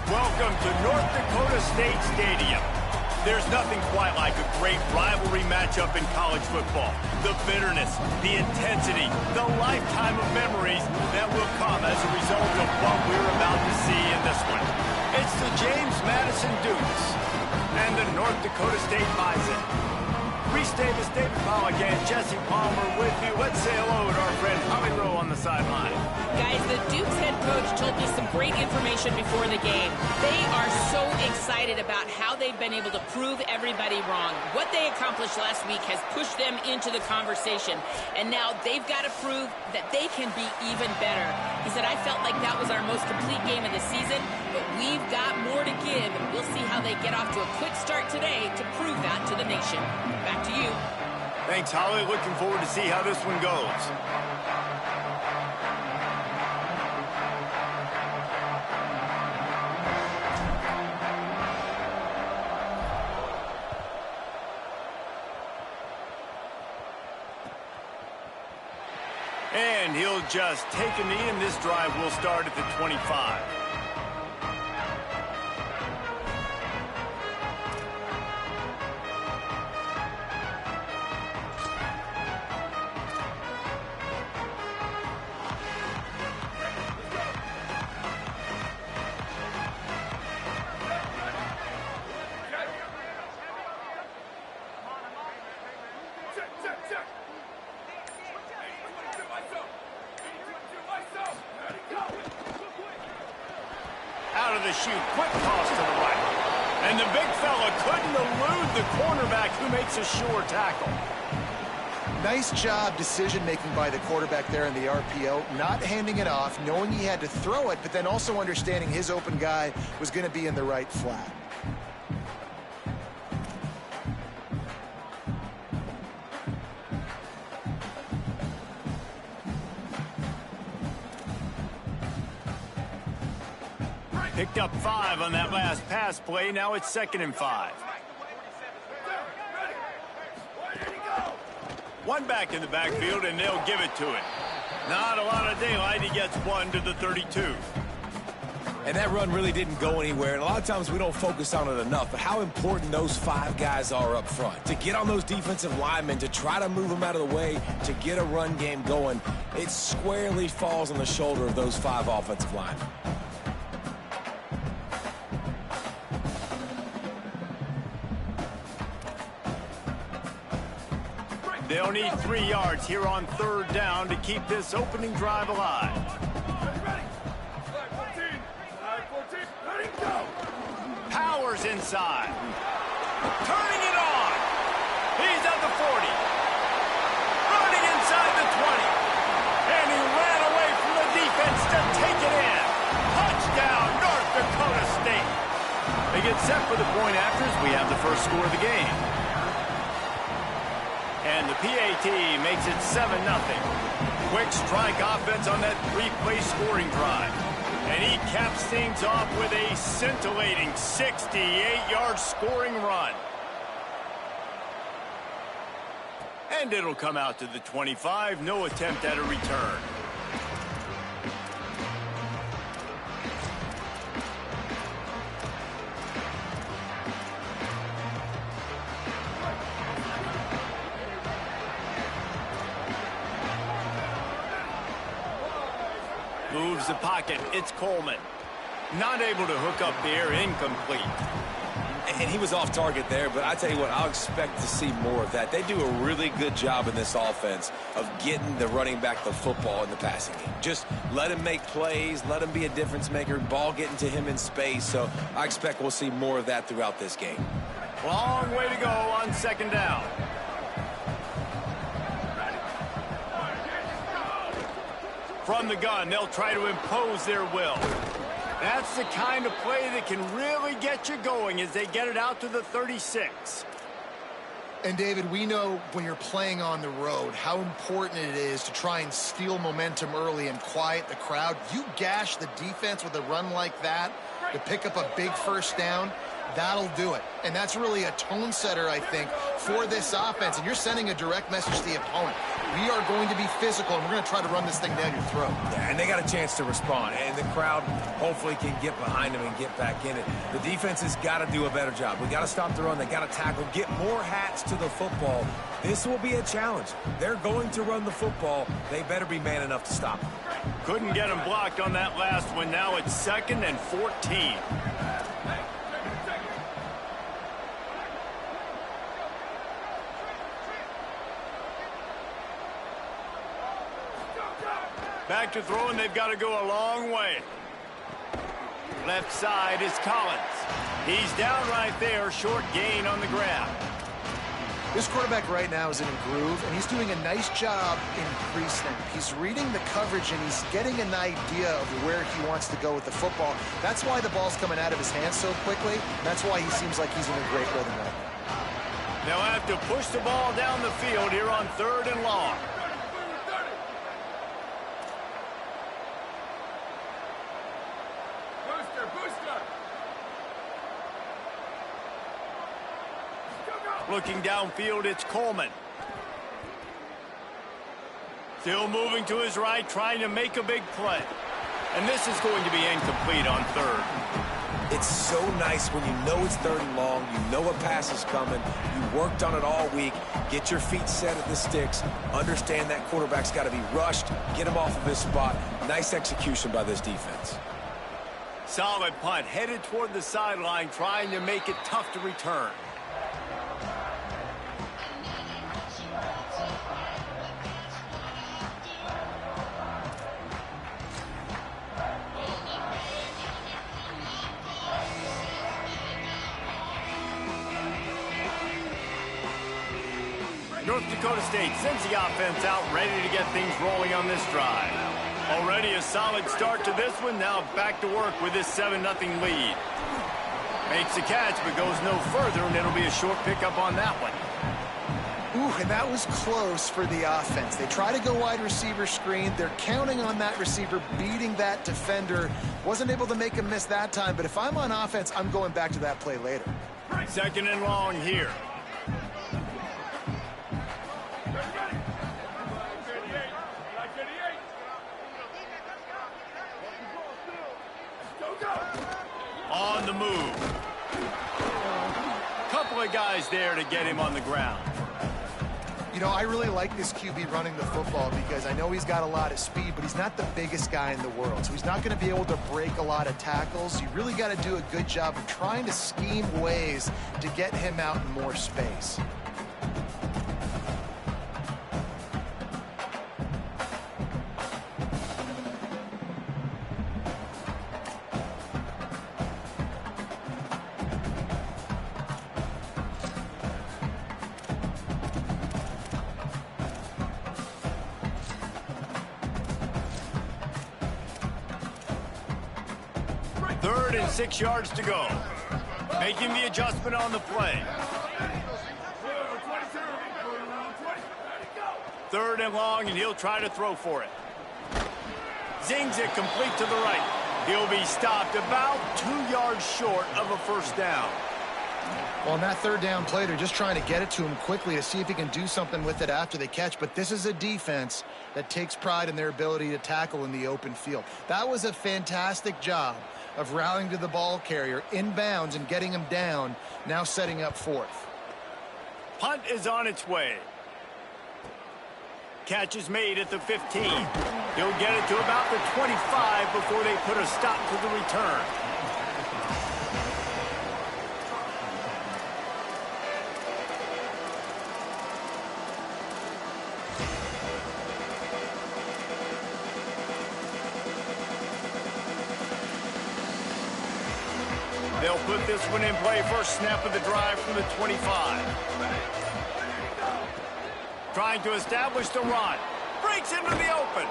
Welcome to North Dakota State Stadium. There's nothing quite like a great rivalry matchup in college football. The bitterness, the intensity, the lifetime of memories that will come as a result of what we're about to see in this one. It's the James Madison Dukes and the North Dakota State Bison. Reese Davis, David Pollock, and Jesse Palmer with you. Let's say hello to our friend Holly Rowe on the sideline. Guys, the Dukes head coach told me some great information before the game. They are so excited about how they've been able to prove everybody wrong. What they accomplished last week has pushed them into the conversation, and now they've got to prove that they can be even better. He said, I felt like that was our most complete game of the season, but we've got more to give, and we'll see how they get off to a quick start today to prove that to the nation. Back to you. Thanks, Holly. Looking forward to see how this one goes. And he'll just take a knee, and this drive will start at the 25. Out of the chute, quick toss to the right. And the big fella couldn't elude the cornerback who makes a sure tackle. Nice job decision-making by the quarterback there in the RPO, not handing it off, knowing he had to throw it, but then also understanding his open guy was going to be in the right flat. Picked up 5 on that last pass play. Now it's 2nd and 5. One back in the backfield, and they'll give it to him. Not a lot of daylight. He gets 1 to the 32. And that run really didn't go anywhere. And a lot of times we don't focus on it enough, but how important those 5 guys are up front. To get on those defensive linemen, to try to move them out of the way, to get a run game going, it squarely falls on the shoulder of those 5 offensive linemen. They'll need 3 yards here on 3rd down to keep this opening drive alive. Powers inside. Turning it on. He's at the 40. Running inside the 20. And he ran away from the defense to take it in. Touchdown, North Dakota State. They get set for the point afters. We have the first score of the game. And the PAT makes it 7-0. Quick strike offense on that 3-play scoring drive. And he caps things off with a scintillating 68-yard scoring run. And it'll come out to the 25. No attempt at a return. Moves the pocket. It's Coleman. Not able to hook up there. Incomplete. And he was off target there, but I tell you what, I'll expect to see more of that. They do a really good job in this offense of getting the running back the football in the passing game. Just let him make plays, let him be a difference maker, ball getting to him in space. So I expect we'll see more of that throughout this game. Long way to go on 2nd down. From the gun, they'll try to impose their will. That's the kind of play that can really get you going as they get it out to the 36. And, David, we know when you're playing on the road how important it is to try and steal momentum early and quiet the crowd. You gash the defense with a run like that to pick up a big 1st down, that'll do it. And that's really a tone setter, I think, for this offense. And you're sending a direct message to the opponent. we are going to be physical, and we're going to try to run this thing down your throat. Yeah, and they got a chance to respond, and the crowd hopefully can get behind them and get back in it. The defense has got to do a better job. We got to stop the run. They got to tackle, get more hats to the football. This will be a challenge. They're going to run the football. They better be man enough to stop them. Couldn't get him blocked on that last one. Now it's 2nd and 14. Back to throw, and they've got to go a long way. Left side is Collins. He's down right there, short gain on the grab. This quarterback right now is in a groove, and he's doing a nice job in pre-snap. He's reading the coverage, and he's getting an idea of where he wants to go with the football. That's why the ball's coming out of his hands so quickly. That's why he seems like he's in a great rhythm right now. They'll have to push the ball down the field here on 3rd and long. Looking downfield, it's Coleman. Still moving to his right, trying to make a big play. And this is going to be incomplete on 3rd. It's so nice when you know it's 3rd and long, you know a pass is coming, you worked on it all week, get your feet set at the sticks, understand that quarterback's got to be rushed, get him off of his spot. Nice execution by this defense. Solid punt, headed toward the sideline, trying to make it tough to return. North Dakota State sends the offense out, ready to get things rolling on this drive. Already a solid start to this one. Now back to work with this 7-0 lead. Makes the catch, but goes no further, and it'll be a short pickup on that one. Ooh, and that was close for the offense. They try to go wide receiver screen. They're counting on that receiver beating that defender. Wasn't able to make him miss that time, but if I'm on offense, I'm going back to that play later. 2nd and long here. On the move. Couple of guys there to get him on the ground. You know, I really like this QB running the football because I know he's got a lot of speed, but he's not the biggest guy in the world. So he's not going to be able to break a lot of tackles. You really got to do a good job of trying to scheme ways to get him out in more space. Third and 6 yards to go. Making the adjustment on the play. 3rd and long, and he'll try to throw for it. Zings it complete to the right. He'll be stopped about 2 yards short of a first down. Well, on that 3rd down play, they're just trying to get it to him quickly to see if he can do something with it after they catch. But this is a defense that takes pride in their ability to tackle in the open field. That was a fantastic job of rallying to the ball carrier inbounds and getting him down, now setting up 4th. Punt is on its way. Catch is made at the 15. He'll get it to about the 25 before they put a stop to the return. They'll put this one in play. First snap of the drive from the 25. Trying to establish the run. Breaks into the open.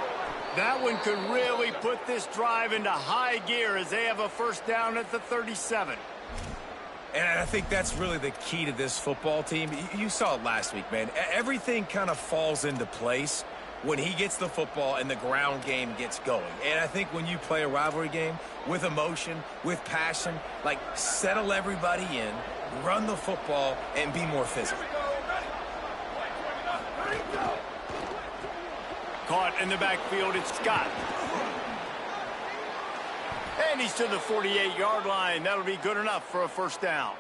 That one could really put this drive into high gear as they have a first down at the 37. And I think that's really the key to this football team. You saw it last week, man. Everything kind of falls into place when he gets the football and the ground game gets going. And I think when you play a rivalry game with emotion, with passion, like settle everybody in, run the football, and be more physical. in the backfield. It's Scott. And he's to the 48-yard line. That'll be good enough for a first down.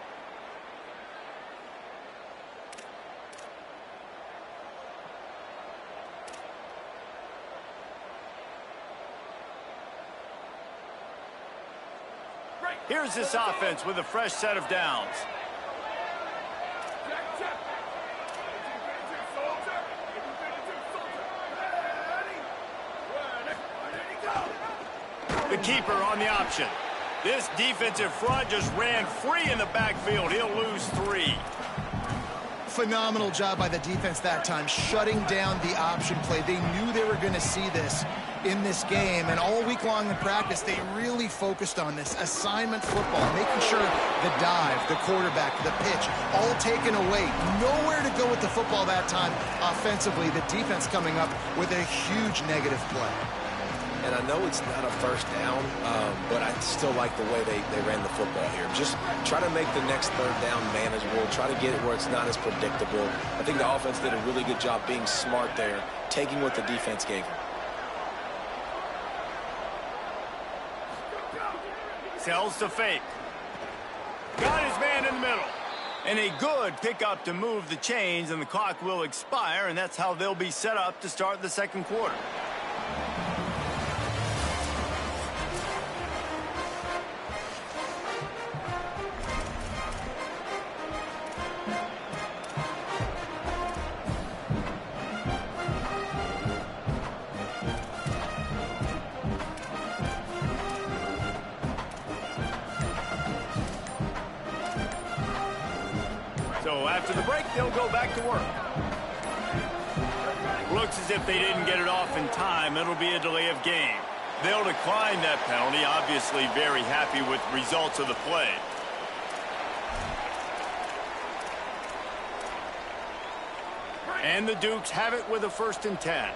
Here's this offense with a fresh set of downs. The keeper on the option. This defensive front just ran free in the backfield. He'll lose 3. Phenomenal job by the defense that time, shutting down the option play. They knew they were going to see this in this game, and all week long in practice, they really focused on this assignment football, making sure the dive, the quarterback, the pitch, all taken away. Nowhere to go with the football that time offensively. The defense coming up with a huge negative play. And I know it's not a first down, but I still like the way they ran the football here. Just try to make the next third down manageable. Try to get it where it's not as predictable. I think the offense did a really good job being smart there, taking what the defense gave them. Sells to fake. Got his man in the middle. And a good pickup to move the chains, and the clock will expire, and that's how they'll be set up to start the second quarter. So after the break, they'll go back to work. Looks as if they didn't get it off in time. It'll be a delay of game. They'll decline that penalty, obviously very happy with the results of the play. And the Dukes have it with a 1st and 10.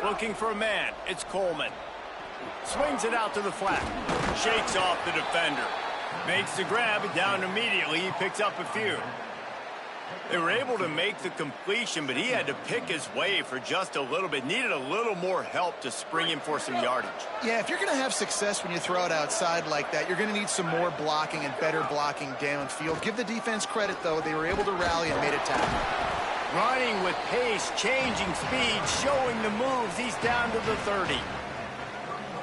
Looking for a man. It's Coleman. Swings it out to the flat. Shakes off the defender. Makes the grab down immediately. He picks up a few. They were able to make the completion, but he had to pick his way for just a little bit. Needed a little more help to spring him for some yardage. Yeah, if you're going to have success when you throw it outside like that, you're going to need some more blocking and better blocking downfield. Give the defense credit, though. They were able to rally and made a tackle. Running with pace, changing speed, showing the moves. He's down to the 30.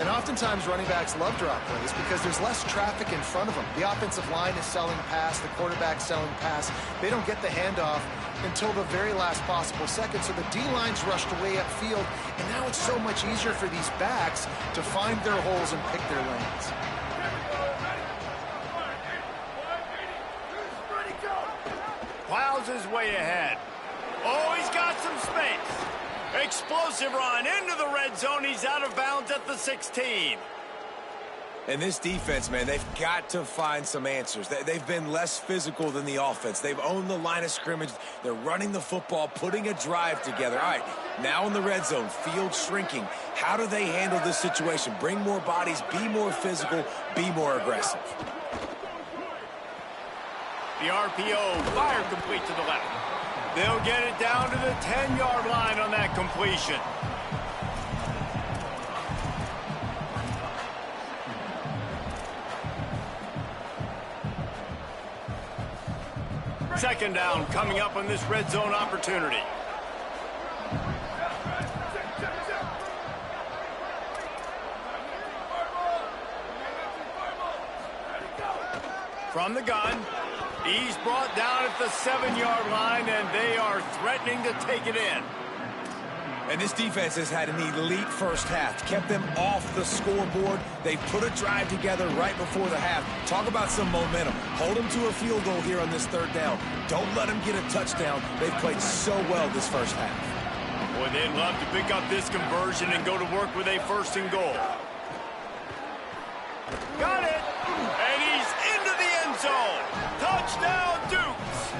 And oftentimes running backs love drop plays because there's less traffic in front of them. The offensive line is selling pass, the quarterback's selling pass. They don't get the handoff until the very last possible second, so the D-line's rushed away upfield, and now it's so much easier for these backs to find their holes and pick their lanes. Plows his way ahead. Oh, he's got some space. Explosive run into the red zone. He's out of bounds at the 16. And this defense, man, they've got to find some answers. They've been less physical than the offense. They've owned the line of scrimmage. They're running the football, putting a drive together. All right, now in the red zone, field shrinking. How do they handle this situation? Bring more bodies, be more physical, be more aggressive. The RPO, fire complete to the left. They'll get it down to the 10-yard line on that completion. Second down coming up on this red zone opportunity. From the gun. He's brought down at the 7-yard line, and they are threatening to take it in. And this defense has had an elite first half, kept them off the scoreboard. They put a drive together right before the half. Talk about some momentum. Hold them to a field goal here on this third down. Don't let them get a touchdown. They've played so well this first half. Boy, they'd love to pick up this conversion and go to work with a 1st and goal. Got it! And he's into the end zone. Touchdown, Dukes!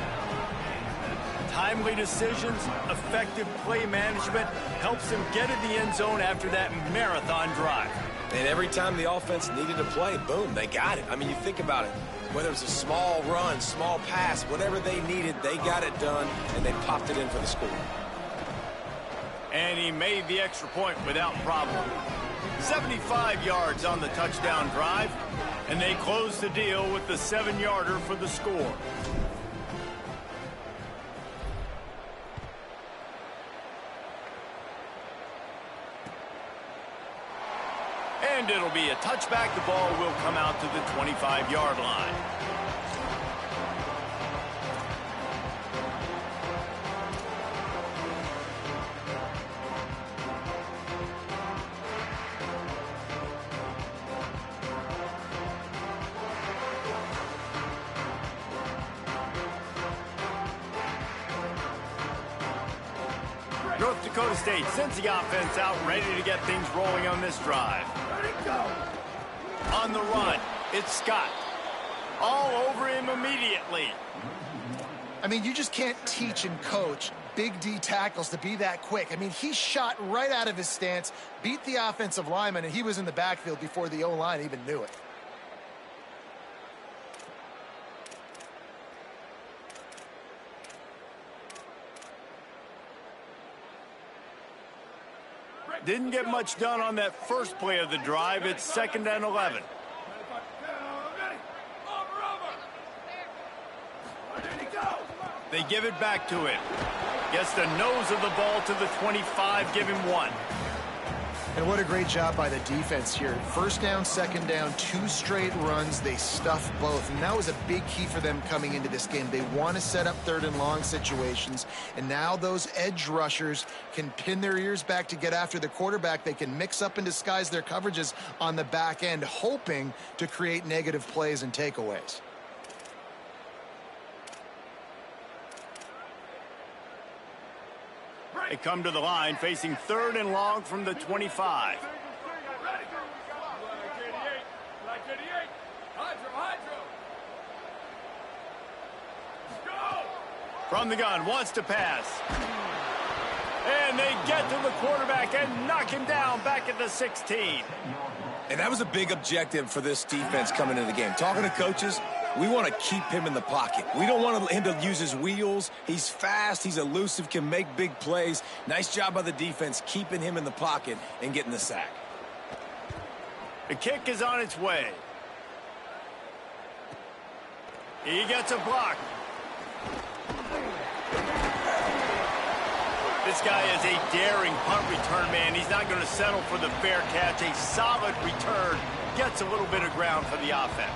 Timely decisions, effective play management helps them get in the end zone after that marathon drive. And every time the offense needed to play, boom, they got it. I mean, you think about it. Whether it's a small run, small pass, whatever they needed, they got it done, and they popped it in for the score. And he made the extra point without problem. 75 yards on the touchdown drive, and they close the deal with the 7-yarder for the score. And it'll be a touchback. The ball will come out to the 25-yard line. North Dakota State sends the offense out ready to get things rolling on this drive. On the run, it's Scott. All over him immediately. I mean, you just can't teach and coach Big D tackles to be that quick. I mean, he shot right out of his stance, beat the offensive lineman, and he was in the backfield before the O-line even knew it. Didn't get much done on that first play of the drive. It's 2nd and 11. They give it back to him. Gets the nose of the ball to the 25, give him 1. And what a great job by the defense here. 1st down, 2nd down, 2 straight runs. They stuffed both. And that was a big key for them coming into this game. They want to set up 3rd and long situations. And now those edge rushers can pin their ears back to get after the quarterback. They can mix up and disguise their coverages on the back end, hoping to create negative plays and takeaways. They come to the line facing 3rd and long from the 25. From the gun, wants to pass. And they get to the quarterback and knock him down back at the 16. And that was a big objective for this defense coming into the game. Talking to coaches, we want to keep him in the pocket. We don't want him to use his wheels. He's fast, he's elusive, can make big plays. Nice job by the defense keeping him in the pocket and getting the sack. The kick is on its way. He gets a block. This guy is a daring punt return man. He's not going to settle for the fair catch. A solid return. Gets a little bit of ground for the offense.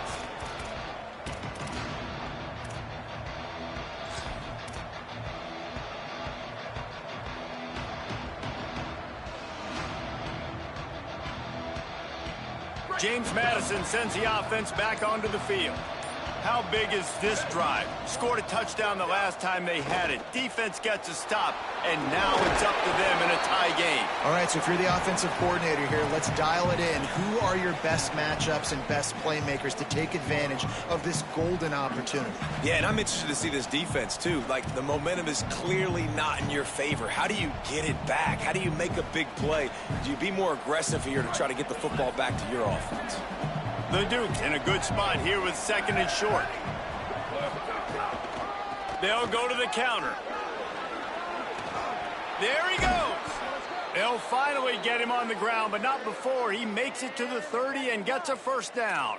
James Madison sends the offense back onto the field. How big is this drive? Scored a touchdown the last time they had it. Defense gets a stop, and now it's up to them in a tie game. All right, so if you're the offensive coordinator here, let's dial it in. Who are your best matchups and best playmakers to take advantage of this golden opportunity? Yeah, and I'm interested to see this defense, too. Like, the momentum is clearly not in your favor. How do you get it back? How do you make a big play? Do you be more aggressive here to try to get the football back to your offense? The Dukes in a good spot here with 2nd and short. They'll go to the counter. There he goes. They'll finally get him on the ground, but not before he makes it to the 30 and gets a 1st down.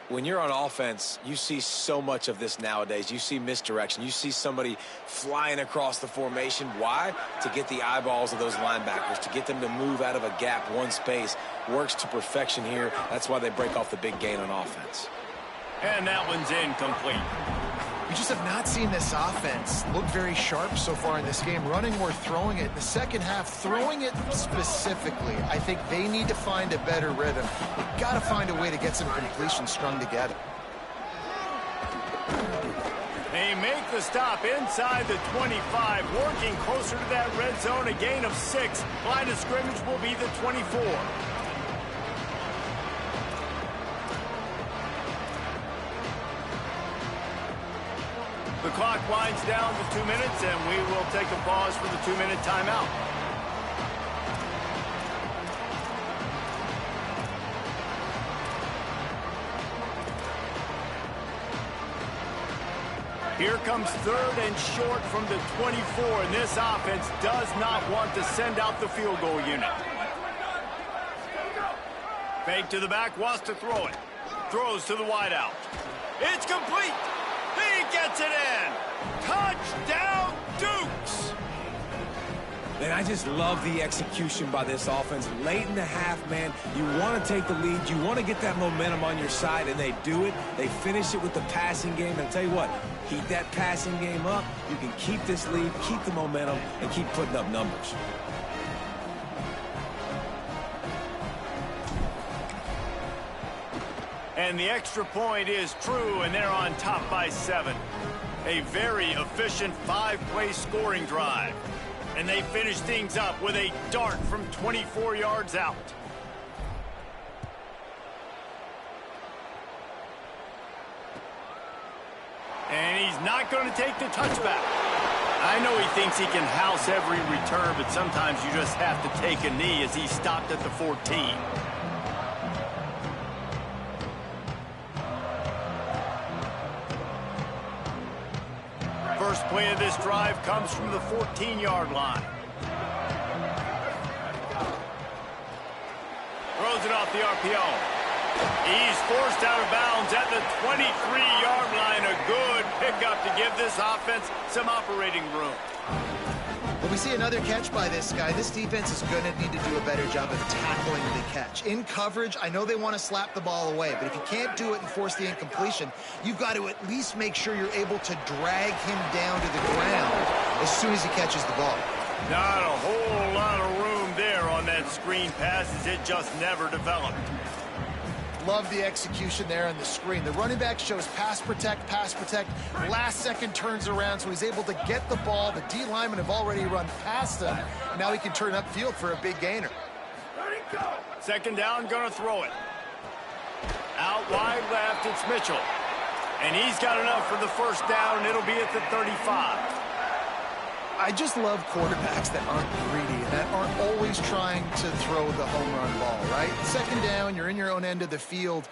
When you're on offense, you see so much of this nowadays. You see misdirection. You see somebody flying across the formation. Why? To get the eyeballs of those linebackers, to get them to move out of a gap, one space. Works to perfection here. That's why they break off the big gain on offense. And that one's incomplete. We just have not seen this offense look very sharp so far in this game, running or throwing it. In the second half, throwing it specifically, I think they need to find a better rhythm. They've got to find a way to get some completions strung together. They make the stop inside the 25, working closer to that red zone, a gain of 6. Line of scrimmage will be the 24. The clock winds down to 2 minutes, and we will take a pause for the 2-minute timeout. Here comes 3rd and short from the 24, and this offense does not want to send out the field goal unit. Fake to the back, wants to throw it. Throws to the wideout. It's complete. He gets it in. Touchdown, Dukes. And I just love the execution by this offense. Late in the half, man, you want to take the lead. You want to get that momentum on your side, and they do it. They finish it with the passing game. And I'll tell you what, keep that passing game up. You can keep this lead, keep the momentum, and keep putting up numbers. And the extra point is true, and they're on top by 7. A very efficient 5-play scoring drive. And they finish things up with a dart from 24 yards out. And he's not going to take the touchback. I know he thinks he can house every return, but sometimes you just have to take a knee as he stopped at the 14. First play of this drive comes from the 14-yard line. Throws it off the RPO. He's forced out of bounds at the 23-yard line. A good pickup to give this offense some operating room. Well, we see another catch by this guy. This defense is going to need to do a better job of tackling the catch. In coverage, I know they want to slap the ball away, but if you can't do it and force the incompletion, you've got to at least make sure you're able to drag him down to the ground as soon as he catches the ball. Not a whole lot of room there on that screen pass as it just never developed. Love the execution there on the screen. The running back shows pass protect, last second turns around, so he's able to get the ball. The D linemen have already run past him, and now he can turn upfield for a big gainer. Second down, gonna throw it. Out wide left, it's Mitchell. And he's got enough for the first down, and it'll be at the 35. I just love quarterbacks that aren't greedy, that aren't always trying to throw the home run ball, right? Second down, you're in your own end of the field.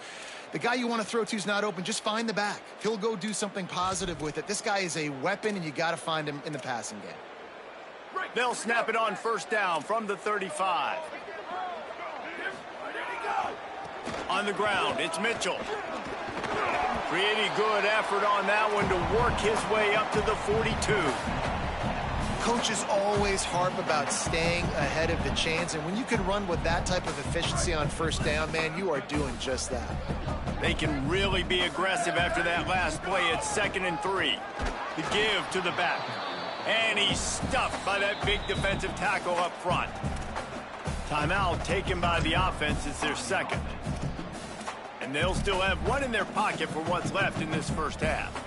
The guy you want to throw to is not open. Just find the back. He'll go do something positive with it. This guy is a weapon, and you got to find him in the passing game. They'll snap it on first down from the 35. On the ground, it's Mitchell. Pretty good effort on that one to work his way up to the 42. Coaches always harp about staying ahead of the chains, and when you can run with that type of efficiency on first down, man, you are doing just that. They can really be aggressive after that last play. It's 2nd and 3. The give to the back. And he's stuffed by that big defensive tackle up front. Timeout taken by the offense. It's their second. And they'll still have one in their pocket for what's left in this first half.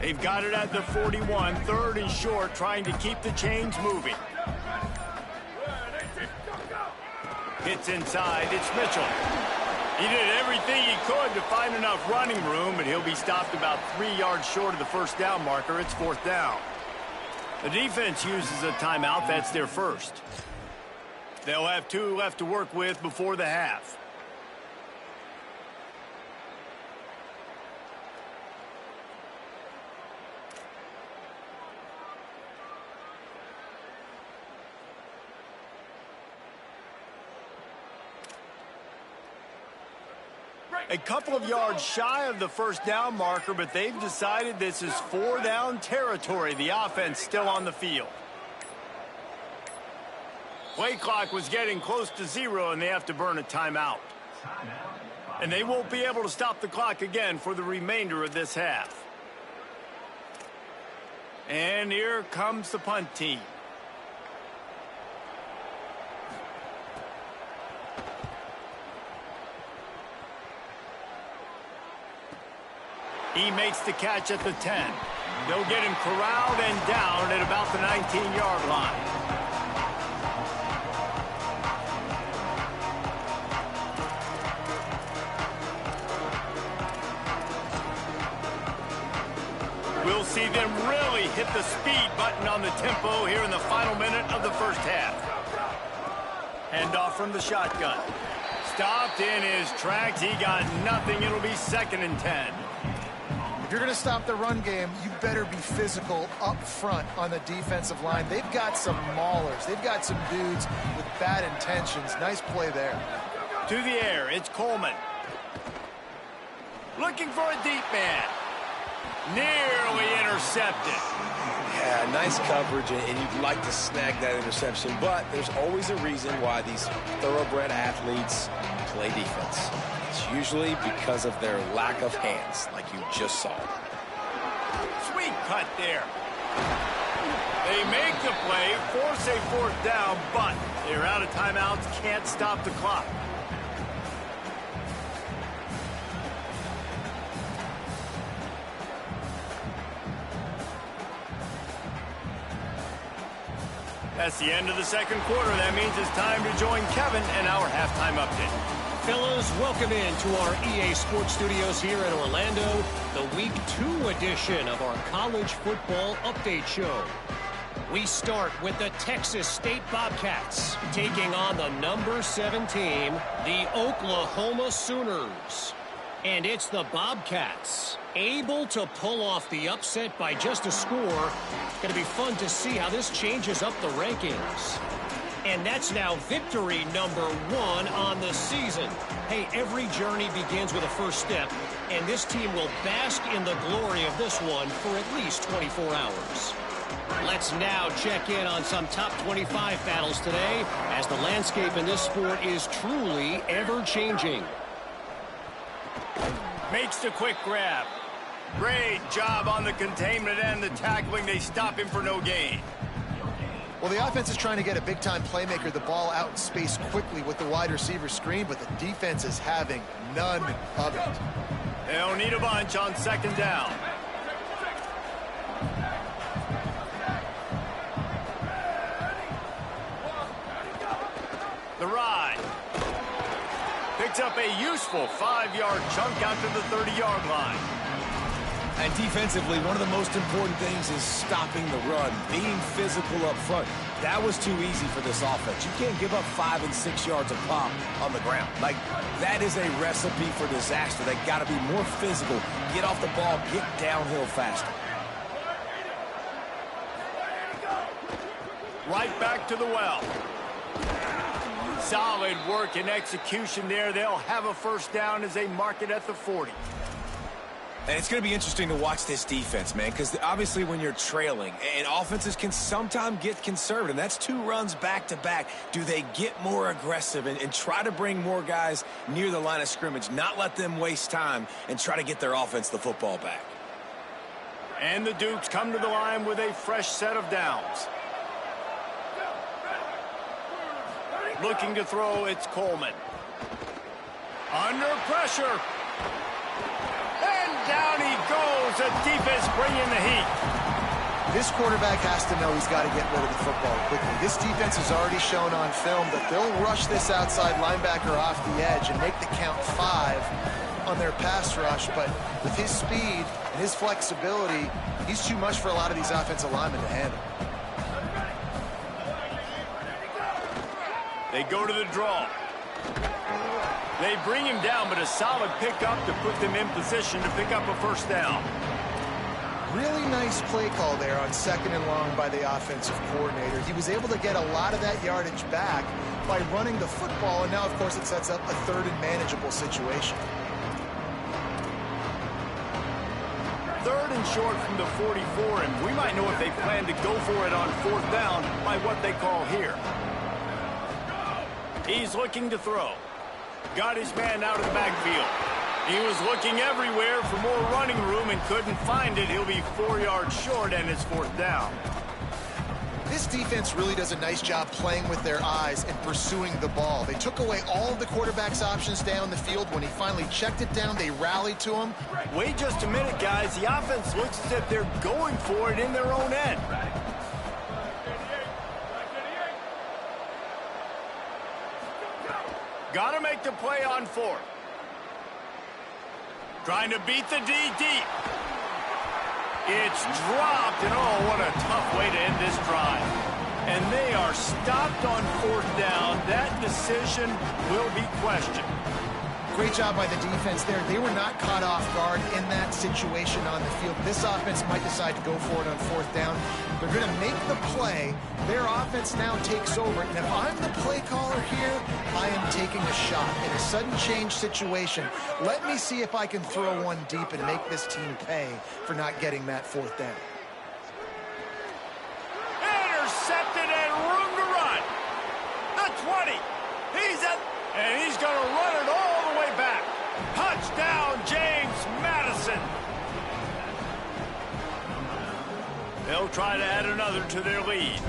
They've got it at the 41, 3rd and short, trying to keep the chains moving. Hits inside, it's Mitchell. He did everything he could to find enough running room, but he'll be stopped about 3 yards short of the first down marker. It's 4th down. The defense uses a timeout. That's their first. They'll have 2 left to work with before the half. A couple of yards shy of the first down marker, but they've decided this is 4-down territory. The offense still on the field. Play clock was getting close to 0, and they have to burn a timeout. And they won't be able to stop the clock again for the remainder of this half. And here comes the punt team. He makes the catch at the 10. They'll get him corralled and down at about the 19-yard line. see them really hit the speed button on the tempo here in the final minute of the first half. Handoff from the shotgun. Stopped in his tracks. He got nothing. It'll be 2nd and 10. If you're going to stop the run game, you better be physical up front on the defensive line. They've got some maulers. They've got some dudes with bad intentions. Nice play there. To the air, it's Coleman. Looking for a deep man. Nearly intercepted. Yeah, nice coverage, and you'd like to snag that interception, but there's always a reason why these thoroughbred athletes play defense. It's usually because of their lack of hands, like you just saw. Sweet cut there. They make the play, force a 4th down, but they're out of timeouts, can't stop the clock. That's the end of the 2nd quarter. That means it's time to join Kevin and our halftime update. Fellas, welcome into our EA Sports Studios here in Orlando, the Week 2 edition of our college football update show. We start with the Texas State Bobcats taking on the number 7 team, the Oklahoma Sooners. And it's the Bobcats able to pull off the upset by just a score. It's going to be fun to see how this changes up the rankings. And that's now victory number 1 on the season. Hey, every journey begins with a first step, and this team will bask in the glory of this one for at least 24 hours. Let's now check in on some top 25 battles today, as the landscape in this sport is truly ever-changing. Makes the quick grab. Great job on the containment and the tackling. They stop him for no gain. Well, the offense is trying to get a big-time playmaker the ball out in space quickly with the wide receiver screen, but the defense is having none of it. They'll need a bunch on 2nd down. The ride. Picks up a useful 5-yard chunk out to the 30-yard line. And defensively, one of the most important things is stopping the run, being physical up front. That was too easy for this offense. You can't give up 5 and 6 yards of pop on the ground. Like, that is a recipe for disaster. They got to be more physical, get off the ball, get downhill faster. Right back to the well. Solid work and execution there. They'll have a 1st down as they mark it at the 40. And it's going to be interesting to watch this defense, man, because obviously when you're trailing, and offenses can sometimes get conservative, and that's 2 runs back-to-back. Do they get more aggressive and try to bring more guys near the line of scrimmage, not let them waste time, and try to get their offense the football back? And the Dukes come to the line with a fresh set of downs. Looking to throw, it's Coleman. Under pressure. And down he goes. The defense bringing the heat. This quarterback has to know he's got to get rid of the football quickly. This defense has already shown on film that they'll rush this outside linebacker off the edge and make the count 5 on their pass rush. But with his speed and his flexibility, he's too much for a lot of these offensive linemen to handle. They go to the draw. They bring him down, but a solid pickup to put them in position to pick up a 1st down. Really nice play call there on 2nd and long by the offensive coordinator. He was able to get a lot of that yardage back by running the football, and now, of course, it sets up a 3rd and manageable situation. 3rd and short from the 44, and we might know if they plan to go for it on 4th down by what they call here. He's looking to throw. Got his man out of the backfield. He was looking everywhere for more running room and couldn't find it. He'll be 4 yards short, and it's 4th down. This defense really does a nice job playing with their eyes and pursuing the ball. They took away all of the quarterback's options down the field. When he finally checked it down, they rallied to him. Wait just a minute, guys. The offense looks as if they're going for it in their own end. Got to make the play on 4th. Trying to beat the D deep. It's dropped, and oh, what a tough way to end this drive. And they are stopped on 4th down. That decision will be questioned. Great job by the defense there. They were not caught off guard in that situation on the field. This offense might decide to go for it on 4th down. They're going to make the play. Their offense now takes over. And if I'm the play caller here, I am taking a shot. In a sudden change situation, let me see if I can throw one deep and make this team pay for not getting that 4th down. Intercepted and room to run. The 20. And he's going to run it all the way back. Touchdown, James Madison. They'll try to add another to their lead.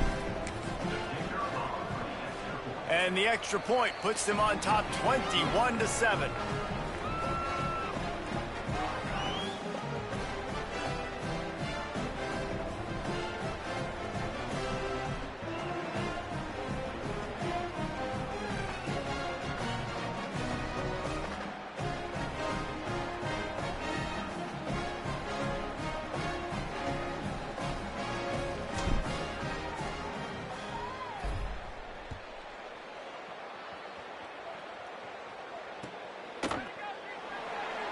And the extra point puts them on top 21-7.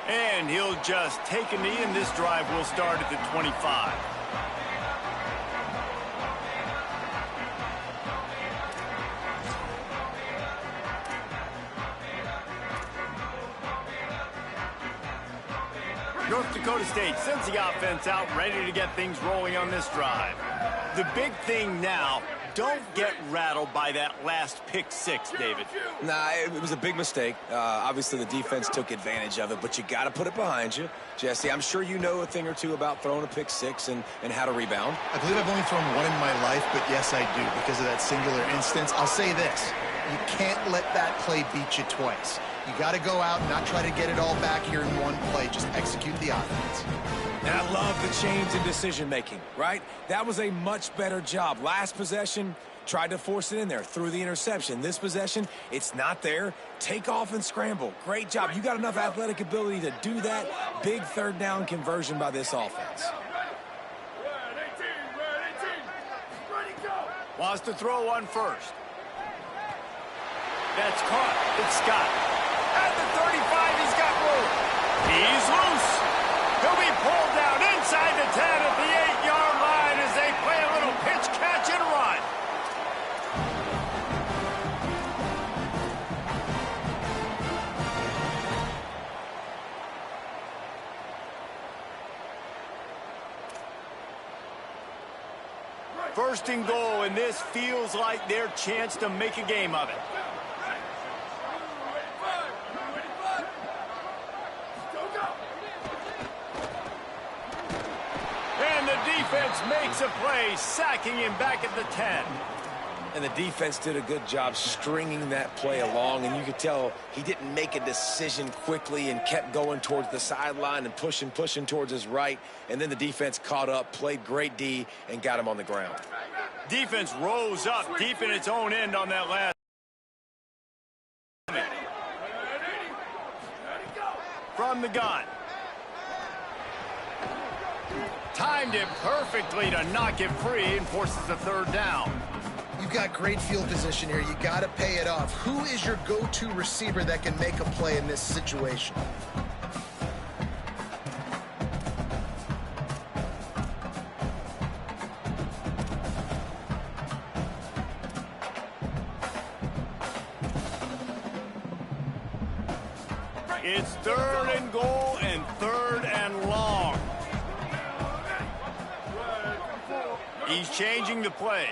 And he'll just take a knee, and this drive will start at the 25. North Dakota State sends the offense out, ready to get things rolling on this drive. The big thing now, don't get rattled by that last pick six, David. Nah, it was a big mistake. Obviously, the defense took advantage of it, but you got to put it behind you. Jesse, I'm sure you know a thing or two about throwing a pick six and how to rebound. I believe I've only thrown one in my life, but yes, I do because of that singular instance. I'll say this. You can't let that play beat you twice. You got to go out and not try to get it all back here in one play. Just execute the offense. And I love the change in decision-making, right? That was a much better job. Last possession, tried to force it in there, threw the interception. This possession, it's not there. Take off and scramble. Great job. You got enough athletic ability to do that. Big 3rd down conversion by this offense. Wants to throw one first. That's caught. It's Scott. At the 35, he's got room. He's loose. He'll be pulled down inside the 10 at the 8-yard line as they play a little pitch, catch, and run. First and goal, and this feels like their chance to make a game of it. Defense makes a play, sacking him back at the 10. And the defense did a good job stringing that play along, and you could tell he didn't make a decision quickly and kept going towards the sideline and pushing towards his right. And then the defense caught up, played great D, and got him on the ground. Defense rose up deep in its own end on that last. From the gun. Timed it perfectly to knock it free and forces the 3rd down. You've got great field position here. You got to pay it off. Who is your go-to receiver that can make a play in this situation? It's 3rd and goal and 3rd and long. He's changing the play.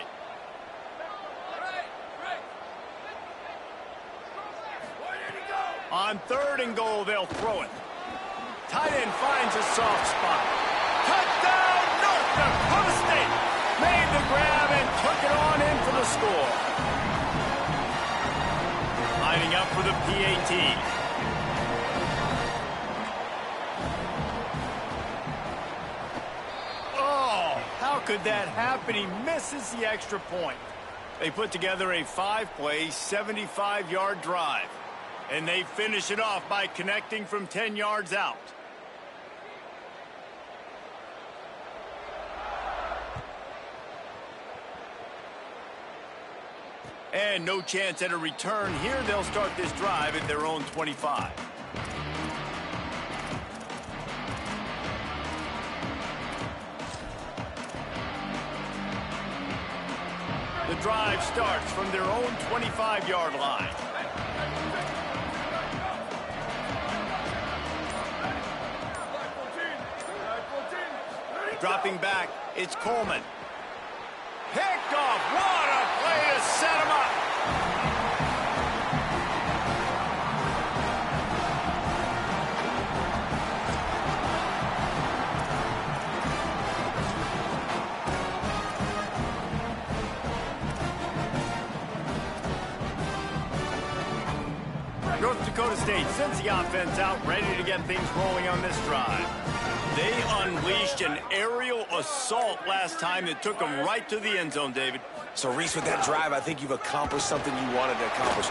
On 3rd and goal, they'll throw it. Tight end finds a soft spot. Touchdown, North Dakota State. Made the grab and took it on in for the score. Lining up for the PAT. How could that happen? He misses the extra point. They put together a 5-play, 75-yard drive. And they finish it off by connecting from 10 yards out. And no chance at a return here. They'll start this drive at their own 25. The drive starts from their own 25-yard line. Dropping back, it's Coleman. Picked off. What a play to set him up. North Dakota State sends the offense out, ready to get things rolling on this drive. They unleashed an aerial assault last time that took them right to the end zone, David. So, Reese, with that drive, I think you've accomplished something you wanted to accomplish.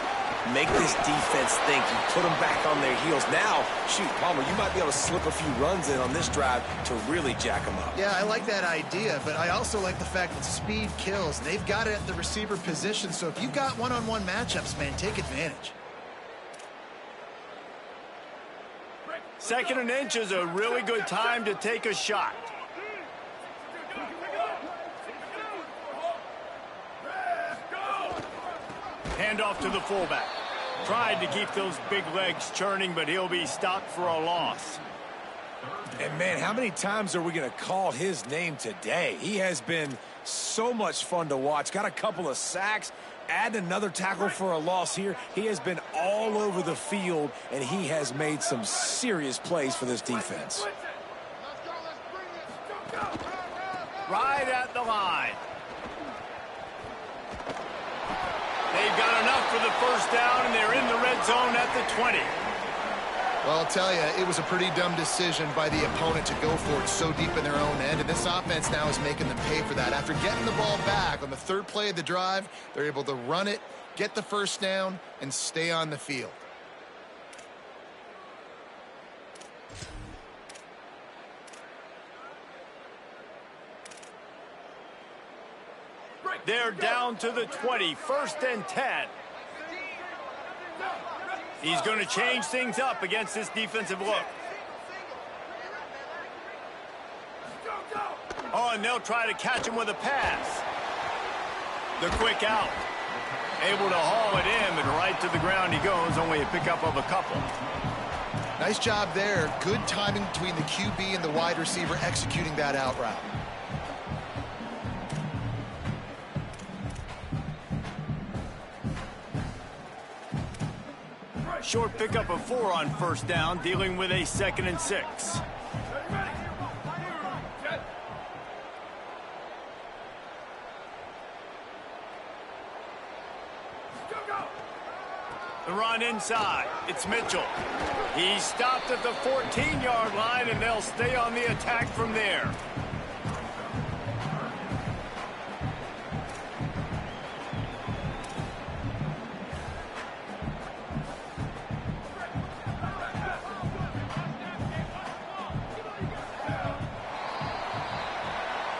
Make this defense think. You put them back on their heels. Now, shoot, Palmer, you might be able to slip a few runs in on this drive to really jack them up. Yeah, I like that idea, but I also like the fact that speed kills. They've got it at the receiver position, so if you've got one-on-one matchups, man, take advantage. Second and inch is a really good time to take a shot. Handoff to the fullback. Tried to keep those big legs churning, but he'll be stopped for a loss. And, man, how many times are we going to call his name today? He has been so much fun to watch. Got a couple of sacks. Add another tackle for a loss here. He has been all over the field, and he has made some serious plays for this defense. Right at the line. They've got enough for the first down, and they're in the red zone at the 20. Well, I'll tell you, it was a pretty dumb decision by the opponent to go for it so deep in their own end, and this offense now is making them pay for that. After getting the ball back on the third play of the drive, they're able to run it, get the first down, and stay on the field. They're down to the 20, 1st and 10. He's going to change things up against this defensive look. Oh, and they'll try to catch him with a pass. The quick out. Able to haul it in, but right to the ground he goes. Only a pickup of a couple. Nice job there. Good timing between the QB and the wide receiver executing that out route. Short pickup of 4 on first down, dealing with a 2nd and 6. The run inside. It's Mitchell. He's stopped at the 14-yard line, and they'll stay on the attack from there.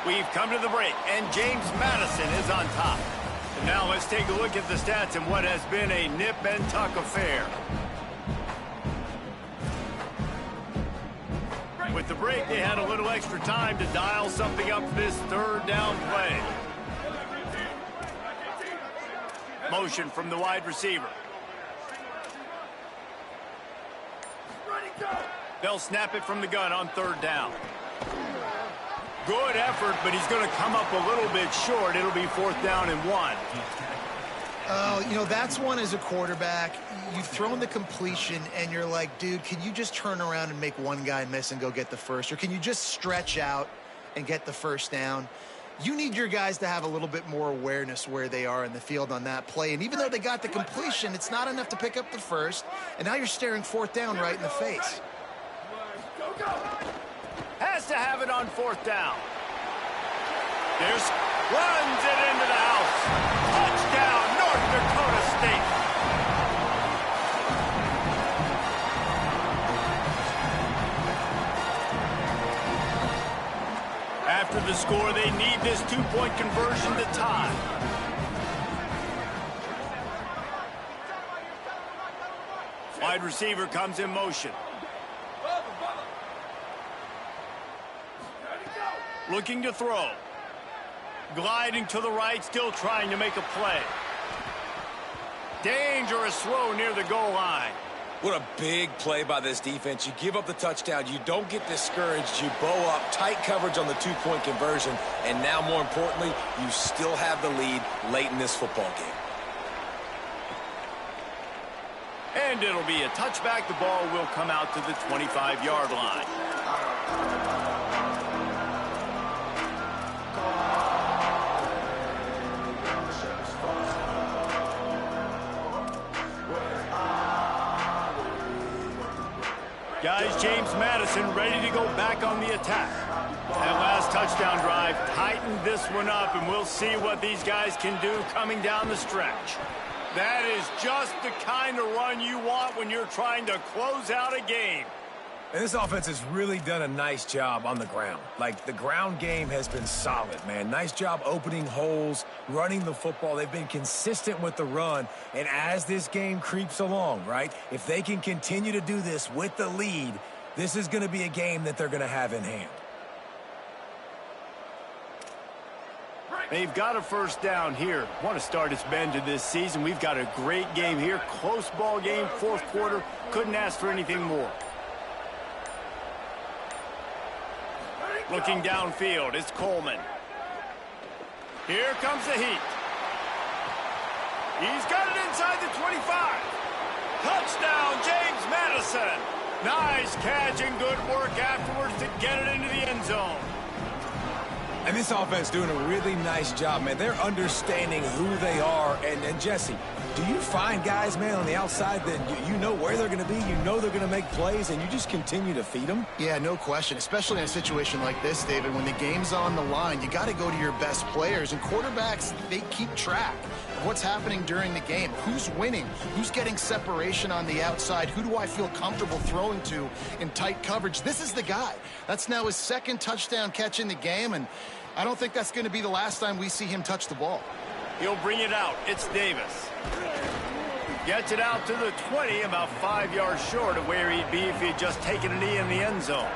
We've come to the break, and James Madison is on top. And now let's take a look at the stats in what has been a nip-and-tuck affair. With the break, they had a little extra time to dial something up for this third down play. Motion from the wide receiver. They'll snap it from the gun on third down. Good effort, but he's going to come up a little bit short. It'll be 4th down and 1. Oh, you know, that's one as a quarterback. You've thrown the completion, and you're like, dude, can you just turn around and make one guy miss and go get the first? Or can you just stretch out and get the first down? You need your guys to have a little bit more awareness where they are in the field on that play. And even though they got the completion, it's not enough to pick up the first. And now you're staring 4th down right in the face. Has to have it on 4th down. There's runs it into the house. Touchdown, North Dakota State. After the score, they need this 2-point conversion to tie. Wide receiver comes in motion. Looking to throw. Gliding to the right, still trying to make a play. Dangerous throw near the goal line. What a big play by this defense. You give up the touchdown. You don't get discouraged. You bow up. Tight coverage on the two-point conversion. And now, more importantly, you still have the lead late in this football game. And it'll be a touchback. The ball will come out to the 25-yard line. Guys, James Madison ready to go back on the attack. That last touchdown drive tightened this one up, and we'll see what these guys can do coming down the stretch. That is just the kind of run you want when you're trying to close out a game. And this offense has really done a nice job on the ground. Like, the ground game has been solid, man. Nice job opening holes, running the football. They've been consistent with the run. And as this game creeps along, right, if they can continue to do this with the lead, this is going to be a game that they're going to have in hand. They've got a first down here. Want to start its bend to this season. We've got a great game here. Close ball game, fourth quarter. Couldn't ask for anything more. Looking downfield, it's Coleman. Here comes the heat. He's got it inside the 25. Touchdown, James Madison. Nice catch and good work afterwards to get it into the end zone. And this offense doing a really nice job, man. They're understanding who they are. And Jesse, do you find guys, man, on the outside that you know where they're going to be, you know they're going to make plays, and you just continue to feed them? Yeah, no question, especially in a situation like this, David. When the game's on the line, you got to go to your best players. And quarterbacks, they keep track of what's happening during the game. Who's winning? Who's getting separation on the outside? Who do I feel comfortable throwing to in tight coverage? This is the guy. That's now his second touchdown catch in the game, and I don't think that's going to be the last time we see him touch the ball. He'll bring it out. It's Davis. Gets it out to the 20, about 5 yards short of where he'd be if he'd just taken a knee in the end zone.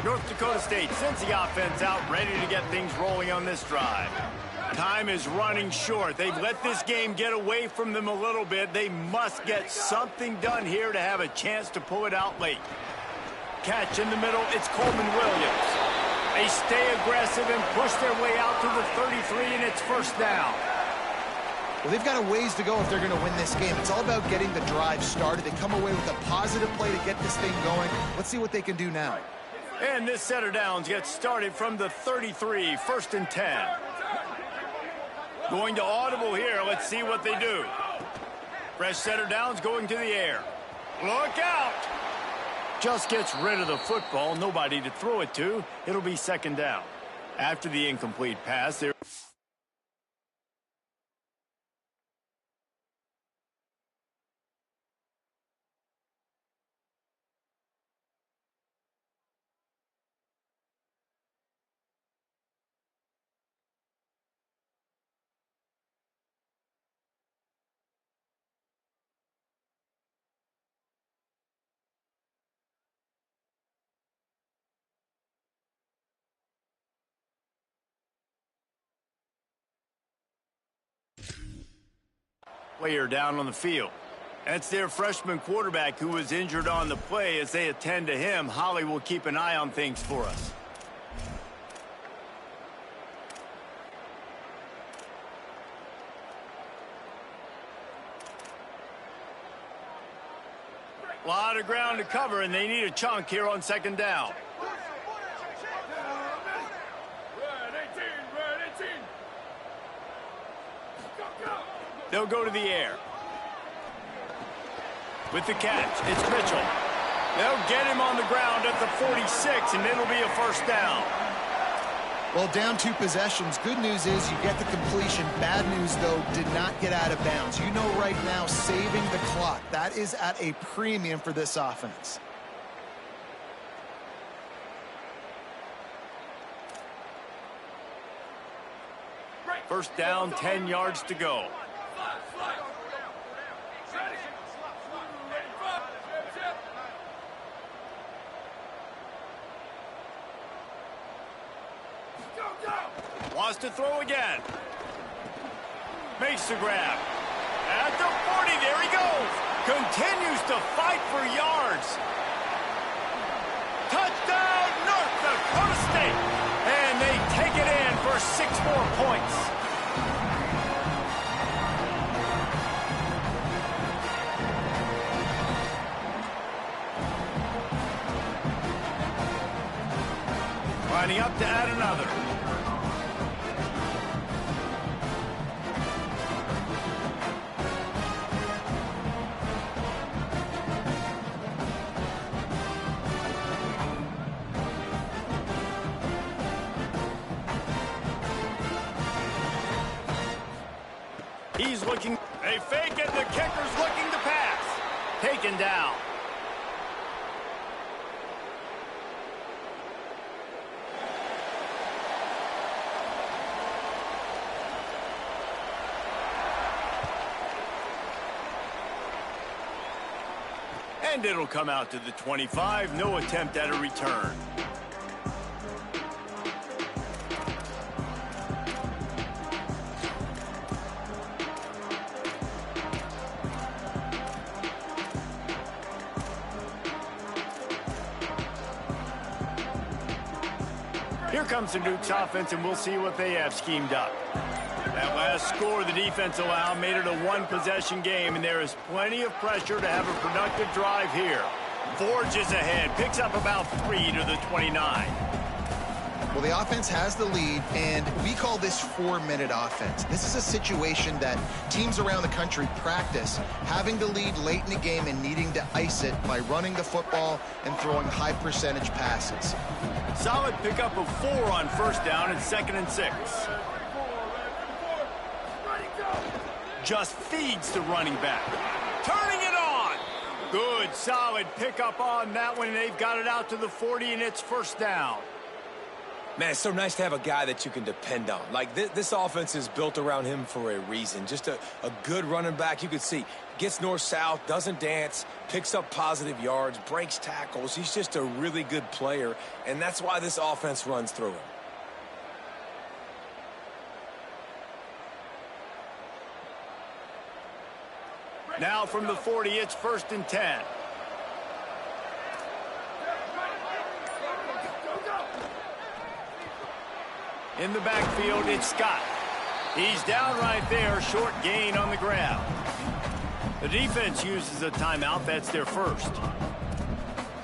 North Dakota State sends the offense out, ready to get things rolling on this drive. Time is running short. They've let this game get away from them a little bit. They must get something done here to have a chance to pull it out late. Catch in the middle. It's Coleman Williams. They stay aggressive and push their way out to the 33, and it's first down. Well, they've got a ways to go if they're going to win this game. It's all about getting the drive started. They come away with a positive play to get this thing going. Let's see what they can do now. And this set of downs gets started from the 33, first and 10. Going to audible here. Let's see what they do. Fresh set of downs going to the air. Look out! Just gets rid of the football. Nobody to throw it to. It'll be second down. After the incomplete pass, there. Player down on the field. That's their freshman quarterback who was injured on the play. As they attend to him, Holly will keep an eye on things for us. A lot of ground to cover, and they need a chunk here on second down. They'll go to the air. With the catch, it's Mitchell. They'll get him on the ground at the 46, and it'll be a first down. Well, down 2 possessions. Good news is you get the completion. Bad news, though, did not get out of bounds. You know right now, saving the clock. That is at a premium for this offense. First down, 10 yards to go. Wants to throw again. Makes the grab. At the 40, there he goes. Continues to fight for yards. Touchdown, North Dakota State. And they take it in for 6 more points. Lining up to add another. He's looking. They fake it. The kicker's looking to pass. Taken down. And it'll come out to the 25. No attempt at a return. Here comes the Duke's offense, and we'll see what they have schemed up. That last score the defense allowed made it a one-possession game, and there is plenty of pressure to have a productive drive here. Forges ahead, picks up about 3 to the 29. Well, the offense has the lead, and we call this 4-minute offense. This is a situation that teams around the country practice, having the lead late in the game and needing to ice it by running the football and throwing high-percentage passes. Solid pickup of 4 on first down and 2nd and 6. Just feeds the running back. Turning it on. Good, solid pickup on that one, and they've got it out to the 40, and it's first down. Man, it's so nice to have a guy that you can depend on. Like, this offense is built around him for a reason. Just a good running back. You could see, gets north-south, doesn't dance, picks up positive yards, breaks tackles. He's just a really good player, and that's why this offense runs through him. Now from the 40, it's 1st and 10. In the backfield, it's Scott. He's down right there, short gain on the grab. The defense uses a timeout. That's their first.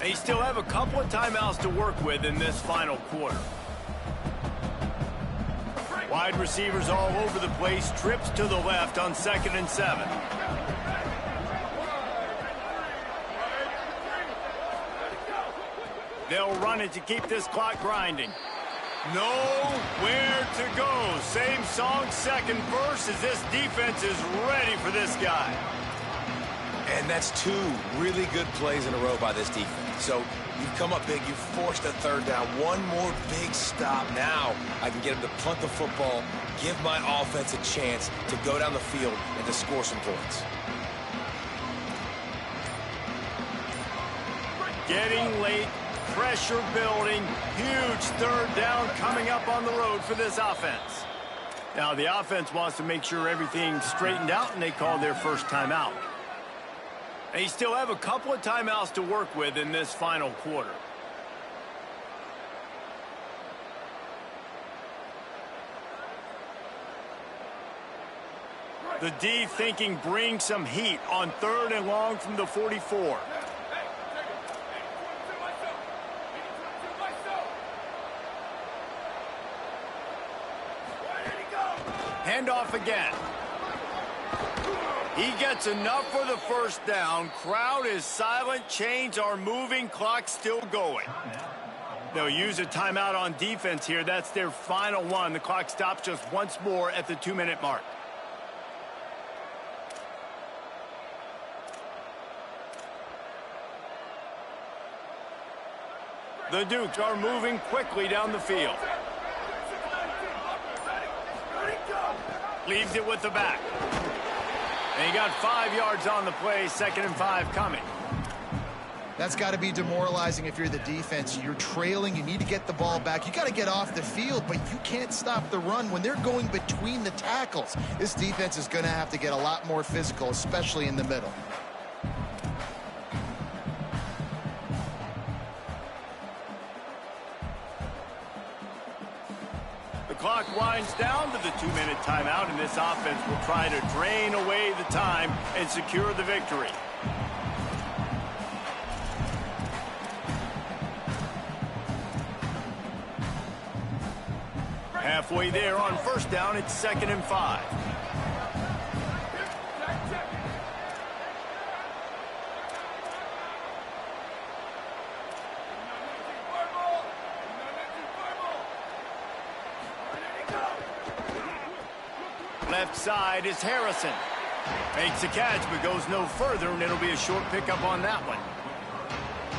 They still have a couple of timeouts to work with in this final quarter. Wide receivers all over the place. Trips to the left on 2nd and 7. They'll run it to keep this clock grinding. Nowhere to go. Same song, second verse, as this defense is ready for this guy. And that's 2 really good plays in a row by this defense. So you've come up big. You've forced a 3rd down. One more big stop. Now I can get him to punt the football, give my offense a chance to go down the field and to score some points. Getting late. Pressure building. Huge 3rd down coming up on the road for this offense. Now the offense wants to make sure everything's straightened out, and they call their first timeout. They still have a couple of timeouts to work with in this final quarter. The D thinking bring some heat on 3rd and long from the 44. Handoff again. He gets enough for the first down. Crowd is silent. Chains are moving. Clock still going. They'll use a timeout on defense here. That's their final one. The clock stops just once more at the 2-minute mark. The Dukes are moving quickly down the field. Leaves it with the back. And he got 5 yards on the play, 2nd and 5 coming. That's got to be demoralizing if you're the defense. You're trailing. You need to get the ball back. You got to get off the field, but you can't stop the run when they're going between the tackles. This defense is going to have to get a lot more physical, especially in the middle. The clock winds down to the 2-minute timeout, and this offense will try to drain away the time and secure the victory. Halfway there on 1st down, it's 2nd and 5. Left side is Harrison. Makes a catch, but goes no further, and it'll be a short pickup on that one.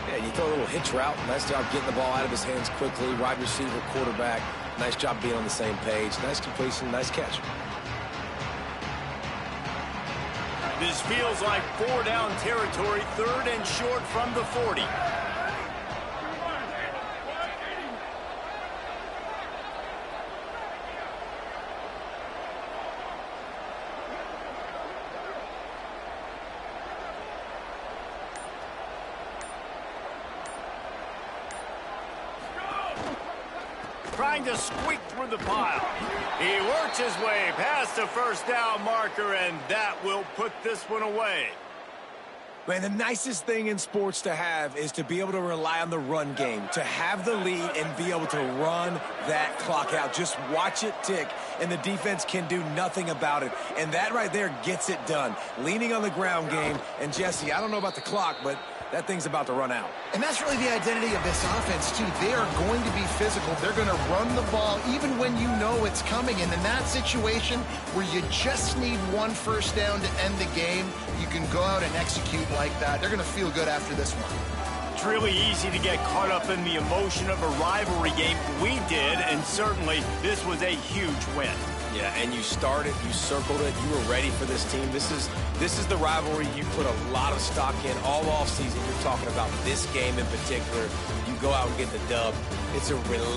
Yeah, you throw a little hitch route. Nice job getting the ball out of his hands quickly. Wide receiver, quarterback. Nice job being on the same page. Nice completion, nice catch. This feels like 4-down territory, 3rd and short from the 40. Trying to squeak through the pile. He works his way past the 1st down marker, and that will put this one away. Man, the nicest thing in sports to have is to be able to rely on the run game, to have the lead and be able to run that clock out. Just watch it tick, and the defense can do nothing about it. And that right there gets it done. Leaning on the ground game, and Jesse, I don't know about the clock, but that thing's about to run out. And that's really the identity of this offense, too. They are going to be physical. They're going to run the ball even when you know it's coming. And in that situation where you just need 1 1st down to end the game, you can go out and execute like that. They're going to feel good after this one. It's really easy to get caught up in the emotion of a rivalry game. We did, and certainly this was a huge win. Yeah, and you started, you circled it, you were ready for this team. This is the rivalry you put a lot of stock in all offseason. You're talking about this game in particular. You go out and get the dub. It's a relief.